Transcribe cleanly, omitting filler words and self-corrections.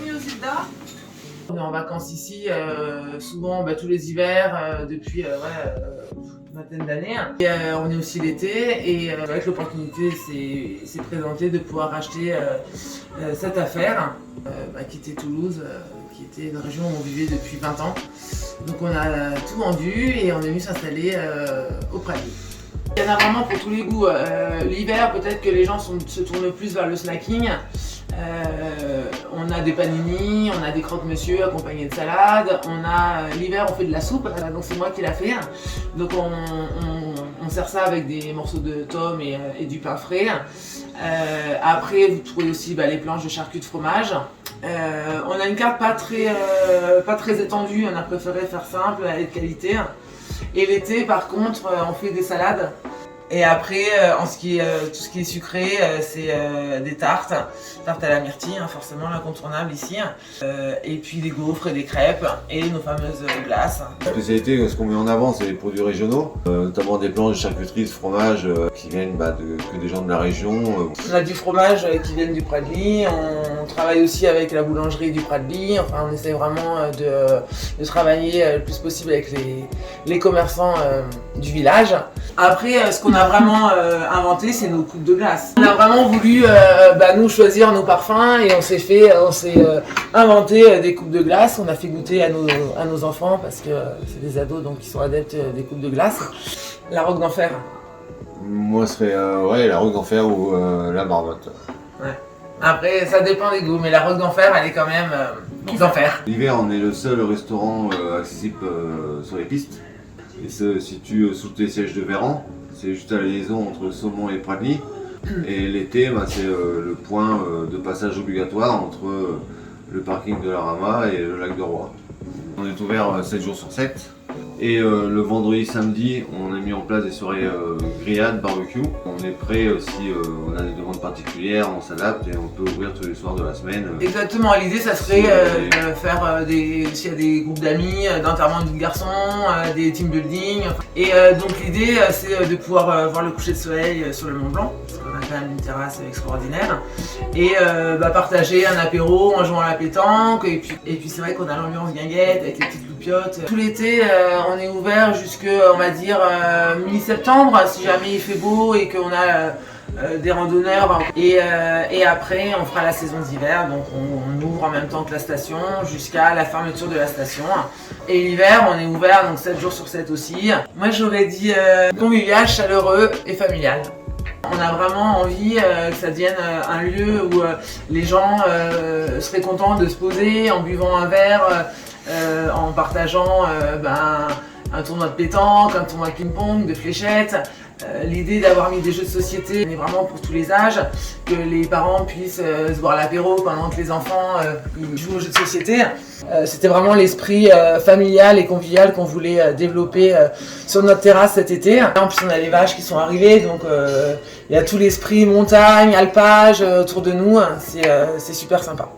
bienvenue au Zilda. On est en vacances ici, souvent tous les hivers, depuis une vingtaine d'années. Et on est aussi l'été, et avec l'opportunité s'est présentée de pouvoir acheter cette affaire, qui était Toulouse, qui était une région où on vivait depuis 20 ans. Donc on a tout vendu et on est venu s'installer au Pralier. Il y en a vraiment pour tous les goûts. L'hiver, peut-être que les gens se tournent plus vers le snacking. On a des panini, on a des croque-monsieur accompagnés de salade. L'hiver, on fait de la soupe, donc c'est moi qui l'a fait. Donc on sert ça avec des morceaux de tomes et du pain frais. Après, vous trouvez aussi les planches de charcuterie de fromage. On a une carte pas très étendue, on a préféré faire simple et de qualité. Et l'été, par contre, on fait des salades. Et après, tout ce qui est sucré, c'est des tartes à la myrtille, forcément l'incontournable ici. Et puis des gaufres et des crêpes et nos fameuses glaces. La spécialité, ce qu'on met en avant, c'est les produits régionaux, notamment des planches de charcuterie, de fromage qui viennent que des gens de la région. On a du fromage qui vient du Pralier, on travaille aussi avec la boulangerie du Pralier. Enfin, on essaie vraiment de travailler le plus possible avec les commerçants du village. Après, ce qu'on a vraiment inventé, c'est nos coupes de glace. On a vraiment voulu nous choisir nos parfums et on s'est inventé des coupes de glace. On a fait goûter à nos enfants parce que c'est des ados donc qui sont adeptes des coupes de glace. La Roque d'Enfer. Moi, ce serait la Roque d'Enfer ou la Marmotte. Ouais. Après, ça dépend des goûts, mais la Roque d'Enfer, elle est quand même d'enfer. L'hiver, on est le seul restaurant accessible sur les pistes. Il se situe sous les sièges de Véran, c'est juste à la liaison entre Saumont et Pralier. Et l'été, c'est le point de passage obligatoire entre le parking de la Rama et le lac de Roy. On est ouvert 7 jours sur 7. Et le vendredi, samedi, on a mis en place des soirées grillades, barbecue. On est prêt aussi, on a des demandes particulières, on s'adapte et on peut ouvrir tous les soirs de la semaine. Exactement, l'idée ça serait de faire s'il y a des groupes d'amis, d'enterrement de vie de garçon, des team building. Et donc l'idée c'est de pouvoir voir le coucher de soleil sur le Mont Blanc, parce qu'on a quand même une terrasse extraordinaire. Et partager un apéro en jouant à la pétanque. Et puis c'est vrai qu'on a l'ambiance guinguette avec les petites loupiottes. Tout l'été, on est ouvert jusque, on va dire, mi-septembre, si jamais il fait beau et qu'on a des randonneurs. Et après, on fera la saison d'hiver, donc on ouvre en même temps que la station jusqu'à la fermeture de la station. Et l'hiver, on est ouvert donc 7 jours sur 7 aussi. Moi, j'aurais dit convivial, chaleureux et familial. On a vraiment envie que ça devienne un lieu où les gens seraient contents de se poser en buvant un verre, en partageant un tournoi de pétanque, un tournoi de ping-pong, de fléchettes. L'idée d'avoir mis des jeux de société est vraiment pour tous les âges, que les parents puissent se boire l'apéro pendant que les enfants jouent aux jeux de société. C'était vraiment l'esprit familial et convivial qu'on voulait développer sur notre terrasse cet été. En plus on a les vaches qui sont arrivées, donc il y a tout l'esprit montagne, alpage autour de nous, c'est super sympa.